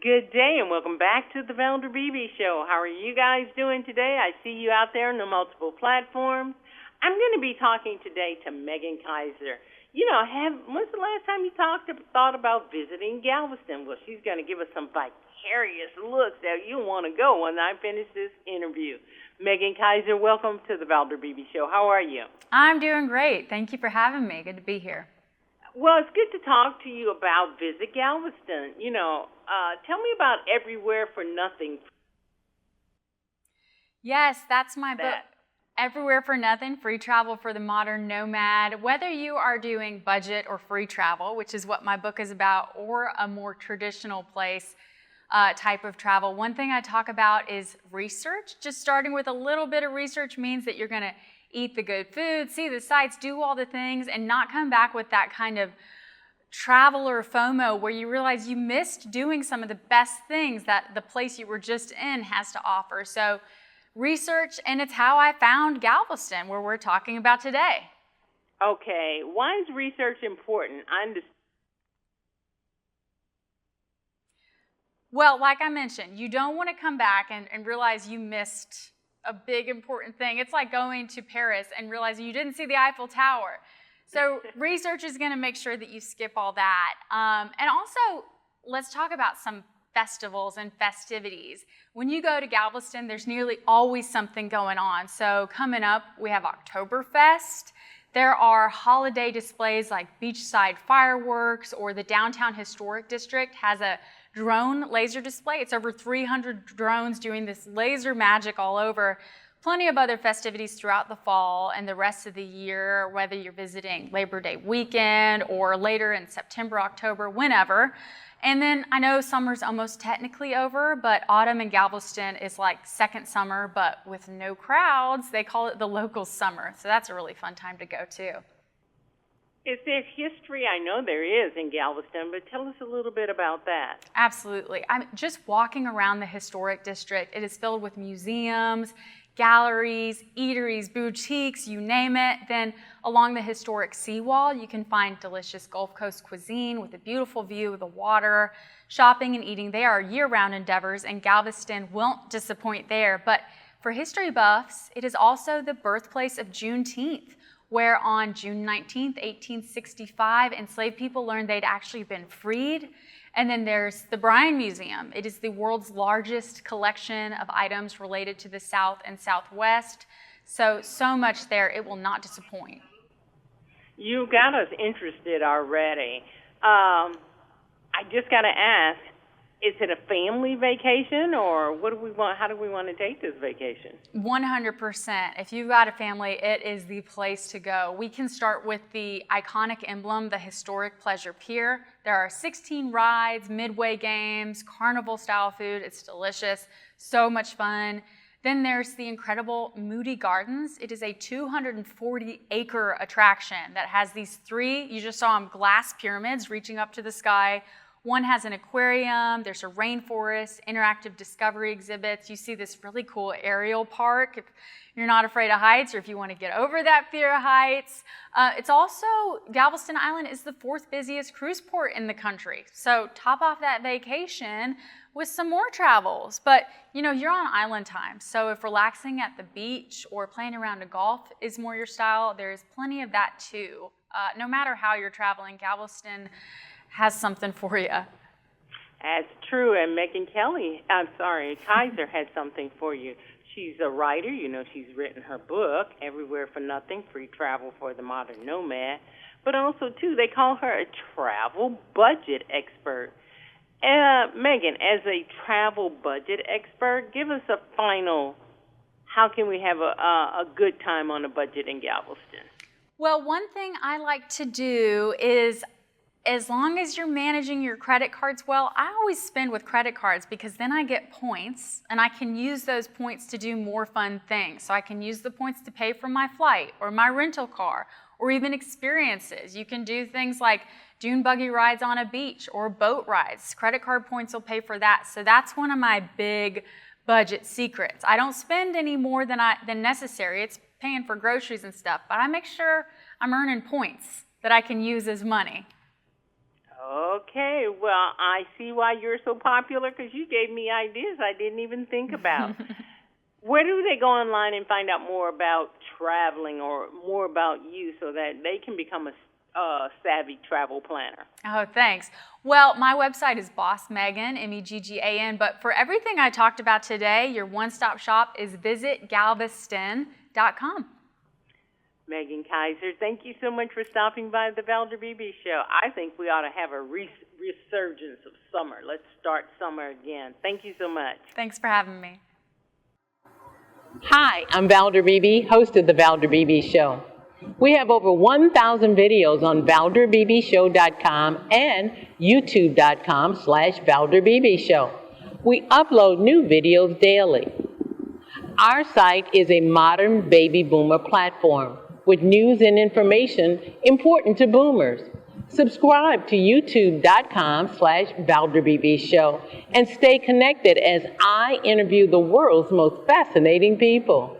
Good day and welcome back to the Valder Beebe Show. How are you guys doing today? I see you out there on the multiple platforms. I'm going to be talking today to Megan Kaiser. When's the last time you thought about visiting Galveston? Well, she's going to give us some vicarious looks that you'll want to go when I finish this interview. Megan Kaiser, welcome to the Valder Beebe Show. How are you? I'm doing great. Thank you for having me. Good to be here. Well, it's good to talk to you about Visit Galveston. Tell me about Everywhere for Nothing. Yes, that's my book. Everywhere for Nothing, Free Travel for the Modern Nomad. Whether you are doing budget or free travel, which is what my book is about, or a more traditional place type of travel, one thing I talk about is research. Just starting with a little bit of research means that you're going to eat the good food, see the sights, do all the things, and not come back with that kind of traveler FOMO where you realize you missed doing some of the best things that the place you were just in has to offer. So research, and it's how I found Galveston, where we're talking about today. Okay, why is research important? Well, like I mentioned, you don't want to come back and realize you missed a big important thing. It's like going to Paris and realizing you didn't see the Eiffel Tower. So research is going to make sure that you skip all that. And also, let's talk about some festivals and festivities. When you go to Galveston, there's nearly always something going on. So coming up, we have Oktoberfest. There are holiday displays like beachside fireworks, or the Downtown Historic District has a drone laser display. It's over 300 drones doing this laser magic all over. Plenty of other festivities throughout the fall and the rest of the year, whether you're visiting Labor Day weekend or later in September, October, whenever. And then I know summer's almost technically over, but autumn in Galveston is like second summer, but with no crowds. They call it the local summer. So that's a really fun time to go too. Is there history? I know there is in Galveston, but tell us a little bit about that. Absolutely. I'm just walking around the historic district. It is filled with museums, galleries, eateries, boutiques, you name it. Then along the historic seawall, you can find delicious Gulf Coast cuisine with a beautiful view of the water. Shopping and eating, they are year-round endeavors, and Galveston won't disappoint there. But for history buffs, it is also the birthplace of Juneteenth, where on June 19th, 1865, enslaved people learned they'd actually been freed. And then there's the Bryan Museum. It is the world's largest collection of items related to the South and Southwest. So much there, it will not disappoint. You got us interested already. I just got to ask, is it a family vacation, or what do we want? How do we want to take this vacation? 100%. If you've got a family, it is the place to go. We can start with the iconic emblem, the historic Pleasure Pier. There are 16 rides, midway games, carnival-style food. It's delicious, so much fun. Then there's the incredible Moody Gardens. It is a 240-acre attraction that has these three, you just saw them, glass pyramids reaching up to the sky. One has an aquarium, there's a rainforest, interactive discovery exhibits. You see this really cool aerial park if you're not afraid of heights, or if you want to get over that fear of heights. It's also, Galveston Island is the 4th busiest cruise port in the country. So top off that vacation with some more travels. But you're on island time. So if relaxing at the beach or playing around a golf is more your style, there's plenty of that too. No matter how you're traveling, Galveston has something for you. That's true, and Megan Kaiser has something for you. She's a writer. She's written her book, Everywhere for Nothing, Free Travel for the Modern Nomad. But also, too, they call her a travel budget expert. Megan, as a travel budget expert, give us a final, how can we have a good time on a budget in Galveston? Well, one thing I like to do is, as long as you're managing your credit cards well, I always spend with credit cards because then I get points and I can use those points to do more fun things. So I can use the points to pay for my flight or my rental car or even experiences. You can do things like dune buggy rides on a beach or boat rides. Credit card points will pay for that. So that's one of my big budget secrets. I don't spend any more than necessary. It's paying for groceries and stuff, but I make sure I'm earning points that I can use as money. Okay, well, I see why you're so popular because you gave me ideas I didn't even think about. Where do they go online and find out more about traveling or more about you so that they can become a savvy travel planner? Oh, thanks. Well, my website is Boss Megan, Meggan, but for everything I talked about today, your one-stop shop is visitgalveston.com. Megan Kaiser, thank you so much for stopping by the Valder Beebe Show. I think we ought to have a resurgence of summer. Let's start summer again. Thank you so much. Thanks for having me. Hi, I'm Valder Beebe, host of the Valder Beebe Show. We have over 1,000 videos on ValderBeebeShow.com and YouTube.com/ValderBeebe Show. We upload new videos daily. Our site is a modern baby boomer platform with news and information important to boomers. Subscribe to YouTube.com/ValderBeebe Show and stay connected as I interview the world's most fascinating people.